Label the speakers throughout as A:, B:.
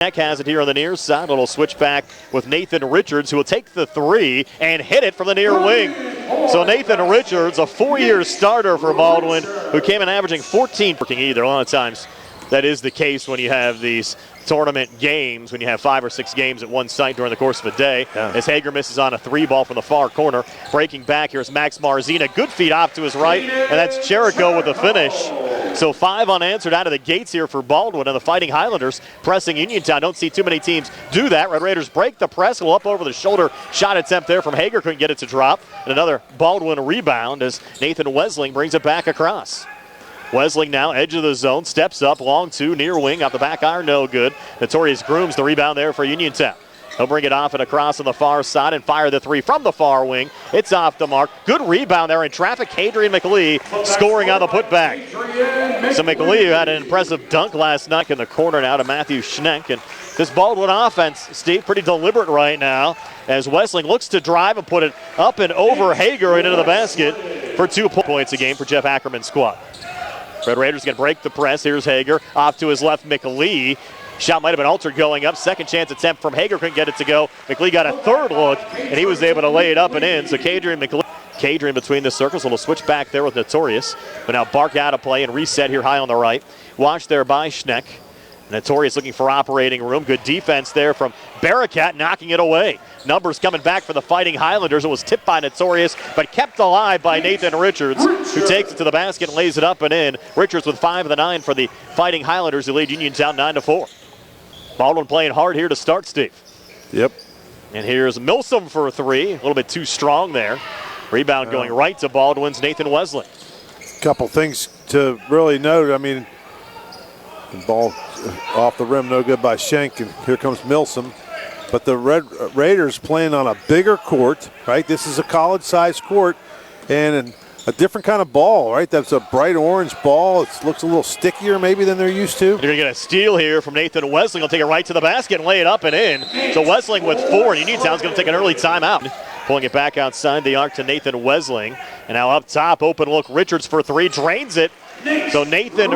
A: Has it here on the near side. A little switchback with Nathan Richards, who will take the three and hit it from the near wing. So Nathan Richards, a 4-year starter for Baldwin, who came in averaging 14 working either. A lot of times that is the case when you have these tournament games, when you have 5 or 6 games at one site during the course of a day. As Hager misses on a 3-ball from the far corner. Breaking back, here's Max Marzina. Good feed off to his right, and that's Jericho with the finish. So 5 unanswered out of the gates here for Baldwin, and the Fighting Highlanders pressing Uniontown. Don't see too many teams do that. Red Raiders break the press. A little up over the shoulder shot attempt there from Hager. Couldn't get it to drop. And another Baldwin rebound as Nathan Wesling brings it back across. Wesling now, edge of the zone, steps up, long two, near wing, off the back iron, no good. Notorious Grooms, the rebound there for Uniontown. He'll bring it off and across on the far side and fire the three from the far wing. It's off the mark. Good rebound there in traffic. Adrian McLee scoring on the putback. So McLee, who had an impressive dunk last night in the corner now to Matthew Schneck. And this Baldwin offense, Steve, pretty deliberate right now as Wesling looks to drive and put it up and over Hager and into the basket for 2 points a game for Jeff Ackerman's squad. Red Raiders going to break the press. Here's Hager. Off to his left, McLee. Shot might have been altered going up. Second chance attempt from Hager. Couldn't get it to go. McLee got a third look, and he was able to lay it up and in. So Kadrian McLee. Kadrian between the circles. A little switch back there with Notorious. But now Bark out of play and reset here high on the right. Watched there by Schneck. Notorious looking for operating room. Good defense there from Barakat, knocking it away. Numbers coming back for the Fighting Highlanders. It was tipped by Notorious, but kept alive by Nathan Richards, who takes it to the basket and lays it up and in. Richards with 5 of the 9 for the Fighting Highlanders, who lead Uniontown 9-4. Baldwin playing hard here to start, Steve.
B: Yep.
A: And here's Milsom for a 3. A little bit too strong there. Rebound going right to Baldwin's Nathan Wesling.
B: Couple things to really note. I mean, the ball off the rim, no good by Schenk, and here comes Milsom. But the Red Raiders playing on a bigger court, right? This is a college-sized court, and a different kind of ball, right? That's a bright orange ball. It looks a little stickier maybe than they're used to.
A: You're going to get a steal here from Nathan Wesling. He'll take it right to the basket and lay it up and in. So Wesling with 4. Uniontown's going to take an early timeout. Pulling it back outside the arc to Nathan Wesling. And now up top, open look, Richards for 3, drains it. So Nathan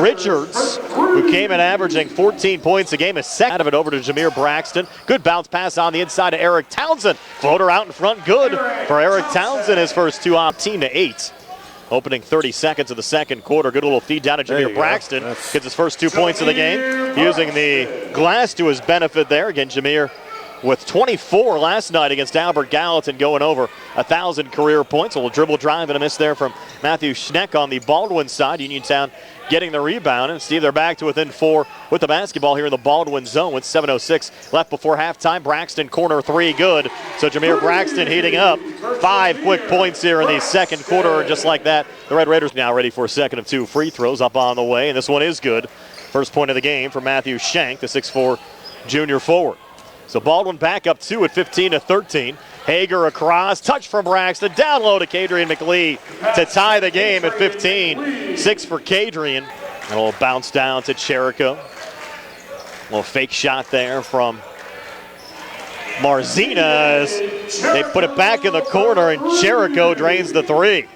A: Richards, who came in averaging 14 points a game, is second out of it over to Jameer Braxton. Good bounce pass on the inside to Eric Townsend. Floater out in front, good for Eric Townsend, his first 2 off, 18-8. Opening 30 seconds of the second quarter. Good little feed down to Jameer Braxton. Gets his first 2 points of the game. Using the glass to his benefit there. Again, Jameer with 24 last night against Albert Gallatin, going over 1,000 career points. A little dribble drive and a miss there from Matthew Schneck on the Baldwin side. Uniontown getting the rebound. And Steve, they're back to within 4 with the basketball here in the Baldwin zone with 7:06 left before halftime. Braxton corner 3, good. So Jameer Braxton heating up. 5 quick points here in the second quarter. Just like that, the Red Raiders now ready for a second of 2 free throws up on the way. And this one is good. First point of the game for Matthew Schenk, the 6'4 junior forward. So Baldwin back up 2 at 15-13. Hager across, touch from Braxton, down low to Kadrian McLee to tie the game at 15. 6 for Kadrian. A little bounce down to Jericho. A little fake shot there from Marzina as they put it back in the corner, and Jericho drains the 3.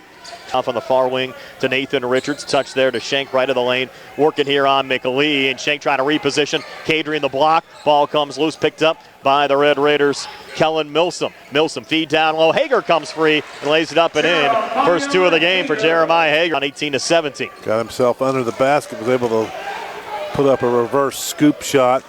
A: Off on the far wing to Nathan Richards. Touch there to Schenk right of the lane. Working here on McLee, and Schenk trying to reposition. Kadrian the block. Ball comes loose, picked up by the Red Raiders. Kellen Milsom. Milsom feed down low. Hager comes free and lays it up and in. First 2 of the game for Jeremiah Hager on 18-17.
B: Got himself under the basket, was able to put up a reverse scoop shot.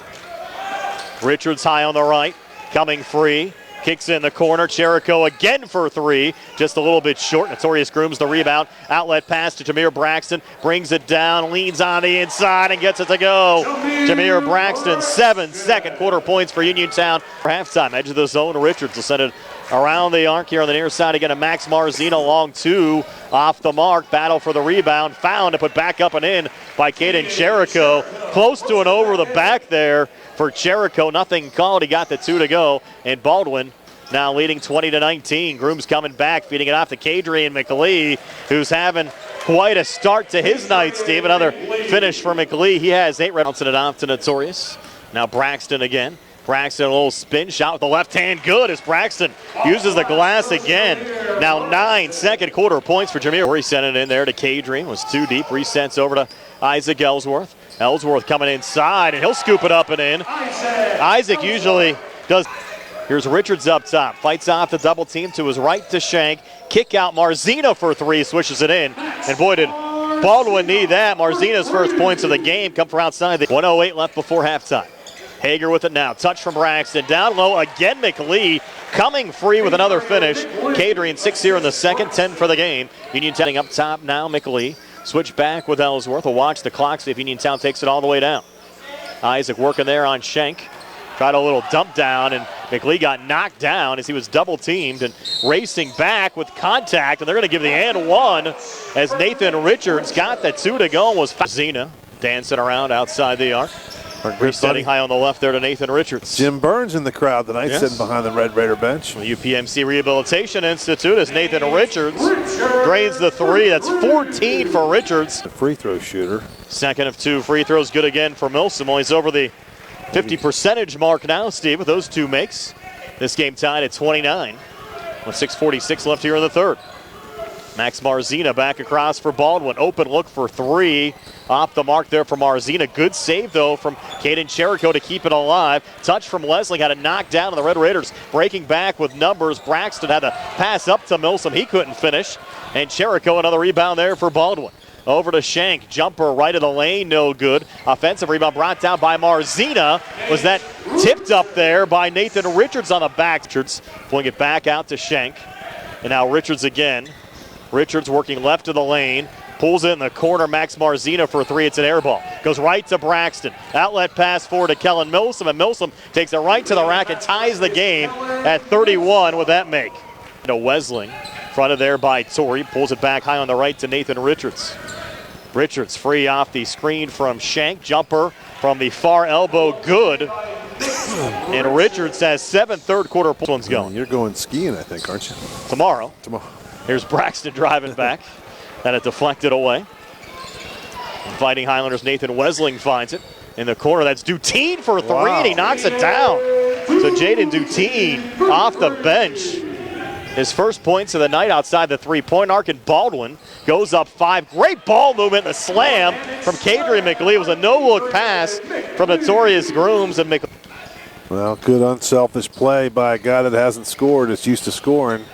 A: Richards high on the right, coming free. Kicks in the corner. Jericho again for 3. Just a little bit short. Notorious Grooms the rebound. Outlet pass to Jameer Braxton. Brings it down. Leans on the inside and gets it to go. Jameer Braxton, 7 second quarter points for Uniontown. For halftime, edge of the zone. Richards will send it around the arc here on the near side. Again, a Max Marzina long 2. Off the mark. Battle for the rebound. Found and put back up and in by Caden Jericho. Close to an over the back there for Jericho. Nothing called. He got the 2 to go. And Baldwin now leading 20-19. Grooms coming back, feeding it off to Kadrian McLee, who's having quite a start to his night, Steve. Another finish for McLee. He has 8 rebounds. Bouncing it off to Notorious. Now Braxton again. Braxton, a little spin shot with the left hand. Good as Braxton uses the glass again. Now 9 second quarter points for Jameer. He sent it in there to Kadrian. Was too deep. Resets over to Isaac Ellsworth. Ellsworth coming inside, and he'll scoop it up and in. Isaac usually does. Here's Richards up top. Fights off the double team to his right to Shank. Kick out Marzina for three, swishes it in. And boy, did Baldwin need that. Marzina's first points of the game come from outside. 1:08 left before halftime. Hager with it now. Touch from Braxton. Down low again, McLee coming free with another finish. Catering 6 here in the second, 10 for the game. Uniontown up top now, McLee. Switch back with Ellsworth. We'll watch the clock, see if Uniontown takes it all the way down. Isaac working there on Shank. Tried a little dump down, and McLee got knocked down as he was double teamed and racing back with contact, and they're going to give the and one as Nathan Richards got the 2 to go and was Zena dancing around outside the arc. Resetting high on the left there to Nathan Richards.
B: Jim Burns in the crowd tonight, sitting behind the Red Raider bench.
A: UPMC Rehabilitation Institute as Nathan Richards drains the 3. That's 14 for Richards.
B: The free throw shooter.
A: Second of 2 free throws, good again for Milsom. Well, he's over the 50% mark now, Steve, with those 2 makes. This game tied at 29 with 6:46 left here in the third. Max Marzina back across for Baldwin. Open look for 3. Off the mark there for Marzina. Good save, though, from Caden Cherico to keep it alive. Touch from Leslie. Got it knocked down, and the Red Raiders breaking back with numbers. Braxton had to pass up to Milsom. He couldn't finish. And Cherico, another rebound there for Baldwin. Over to Shank. Jumper right of the lane, no good. Offensive rebound brought down by Marzina. Was that tipped up there by Nathan Richards on the back. Richards pulling it back out to Shank. And now Richards again. Richards working left of the lane. Pulls it in the corner. Max Marzina for 3. It's an air ball. Goes right to Braxton. Outlet pass forward to Kellen Milsom. And Milsom takes it right to the rack and ties the game at 31 with that make. To Wesling. Fronted there by Torrey. Pulls it back high on the right to Nathan Richards. Richards free off the screen from Shank. Jumper from the far elbow. Good. And Richards has 7 third-quarter points going.
B: You're going skiing, I think, aren't you?
A: Tomorrow.
B: Tomorrow.
A: Here's Braxton driving back. Then it deflected away. Fighting Highlanders, Nathan Wesling finds it. In the corner, that's Duteen for 3, and he knocks it down. So Jaden Duteen off the bench. His first points of the night outside the 3-point arc, and Baldwin goes up 5. Great ball movement and a slam from Kadri McLee. It was a no-look pass from Notorious Grooms and McLee.
B: Well, good unselfish play by a guy that hasn't scored, is used to scoring.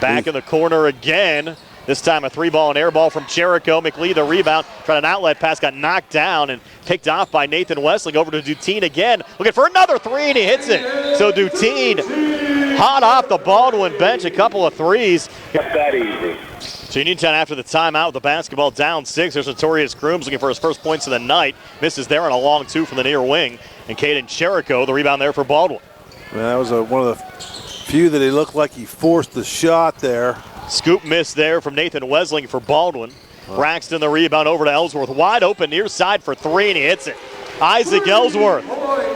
A: Back in the corner again. This time a 3-ball and air ball from Cherico. McLee the rebound. Tried an outlet pass, got knocked down and picked off by Nathan Wesling. Over to Duteen again. Looking for another 3, and he hits it. So Duteen hot off the Baldwin bench. A couple of 3s.
C: Not that easy.
A: So Uniontown after the timeout with the basketball down 6. There's Notorious Grooms looking for his first points of the night. Misses there on a long 2 from the near wing. And Caden Cherico, the rebound there for Baldwin.
B: Man, that was one of the few that he looked like he forced the shot there.
A: Scoop miss there from Nathan Wesling for Baldwin. Braxton the rebound over to Ellsworth. Wide open near side for 3, and he hits it. Isaac Ellsworth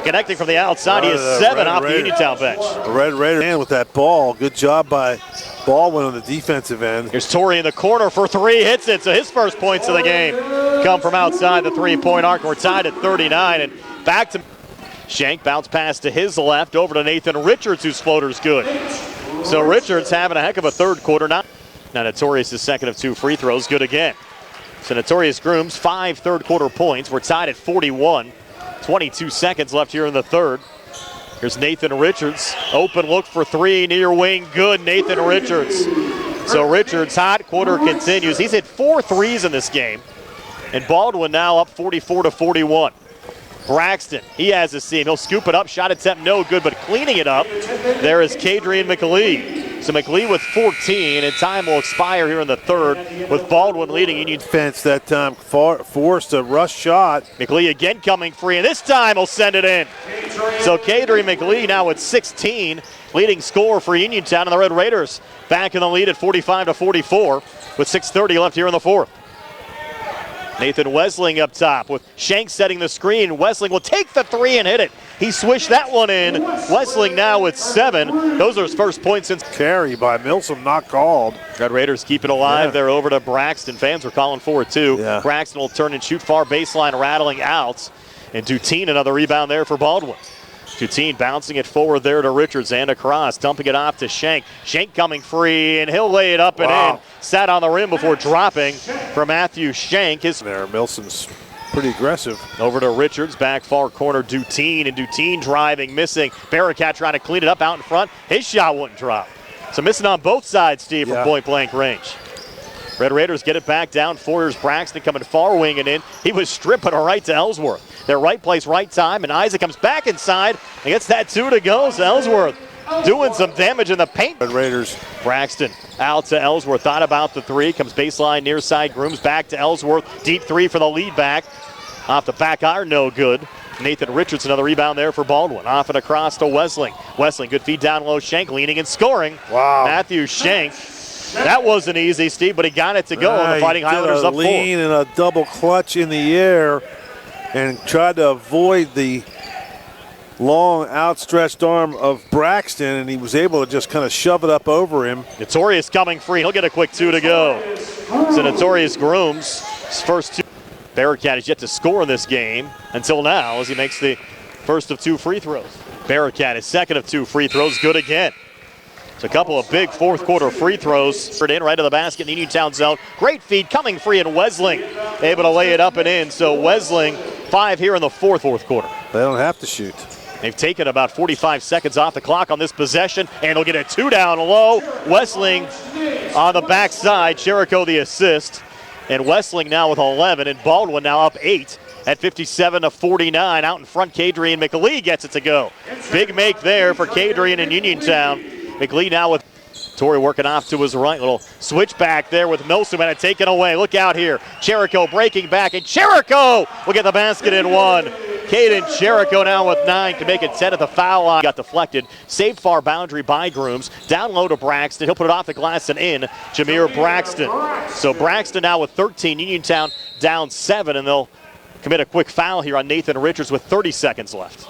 A: connecting from the outside. He has 7 off the Uniontown bench.
B: The Red Raider in with that ball. Good job by Baldwin on the defensive end.
A: Here's Torrey in the corner for 3, hits it. So his first points of the game come from outside the 3-point arc. We're tied at 39, and back to Shank. Bounce pass to his left over to Nathan Richards, whose floater's good. So Richards having a heck of a third quarter. Now Notorious is second of 2 free throws, good again. So Notorious Grooms, 5 third-quarter points. We're tied at 41. 22 seconds left here in the third. Here's Nathan Richards. Open look for 3, near wing. Good, Nathan Richards. So Richards, hot quarter continues. He's hit 4 threes in this game. And Baldwin now up 44-41. Braxton, he has a seam. He'll scoop it up. Shot attempt no good, but cleaning it up. There is Kadrian McLee. So McLee with 14, and time will expire here in the third with Baldwin leading Union.
B: Defense that time forced a rush shot.
A: McLee again coming free, and this time he'll send it in. So Kadrian McLee now with 16, leading scorer for Uniontown, and the Red Raiders back in the lead at 45-44 with 6:30 left here in the fourth. Nathan Wesling up top with Shank setting the screen. Wesling will take the 3 and hit it. He swished that one in. Wesling now with 7. Those are his first points since.
B: Carry by Milsom, not called.
A: Red Raiders keep it alive.
B: Yeah.
A: They're over to Braxton. Fans are calling for it too.
B: Yeah.
A: Braxton will turn and shoot far baseline, rattling out. And Duteen another rebound there for Baldwin. Duteen bouncing it forward there to Richards and across, dumping it off to Shank. Shank coming free, and he'll lay it up and in. Sat on the rim before dropping for Matthew Shank.
B: There, Milsom's pretty aggressive.
A: Over to Richards, back far corner, Duteen, and Duteen driving, missing. Barracat trying to clean it up out in front. His shot wouldn't drop. So missing on both sides, Steve, from point-blank range. Red Raiders get it back down. Here's Braxton coming far winging in. He was stripping a right to Ellsworth. Their right place, right time, and Isaac comes back inside and gets that 2 to go. So Ellsworth doing some damage in the paint.
B: Red Raiders.
A: Braxton out to Ellsworth. Thought about the 3. Comes baseline near side. Grooms back to Ellsworth. Deep 3 for the lead back. Off the back iron, no good. Nathan Richards, another rebound there for Baldwin. Off and across to Wesling. Wesling, good feed down low. Shank leaning and scoring.
B: Wow.
A: Matthew Shank. That wasn't easy, Steve, but he got it to go. And the Fighting Highlanders up 4.
B: Lean and a double clutch in the air and tried to avoid the long outstretched arm of Braxton, and he was able to just kind of shove it up over him.
A: Notorious coming free. He'll get a quick 2 to go. So Notorious Grooms, his first 2. Barracat is yet to score in this game until now as he makes the first of 2 free throws. Barracat, his second of 2 free throws, good again. So a couple of big fourth quarter free throws. In right to the basket in the Uniontown zone. Great feed coming free, and Wesling able to lay it up and in. So Wesling 5 here in the fourth quarter.
B: They don't have to shoot.
A: They've taken about 45 seconds off the clock on this possession, and he'll get a 2 down low. Wesling on the backside. Cherico the assist. And Wesling now with 11, and Baldwin now up 8 at 57-49. Out in front, Kadrian McLee gets it to go. Big make there for Kadrian in Uniontown. McLee now with Torrey working off to his right. Little switch back there with Milsom, and it taken away. Look out here. Cherico breaking back, and Cherico will get the basket in 1. Caden Cherico now with 9 to make it 10 at the foul line. Got deflected. Saved far boundary by Grooms. Down low to Braxton. He'll put it off the glass and in. Jameer Braxton. So Braxton now with 13. Uniontown down 7, and they'll commit a quick foul here on Nathan Richards with 30 seconds left.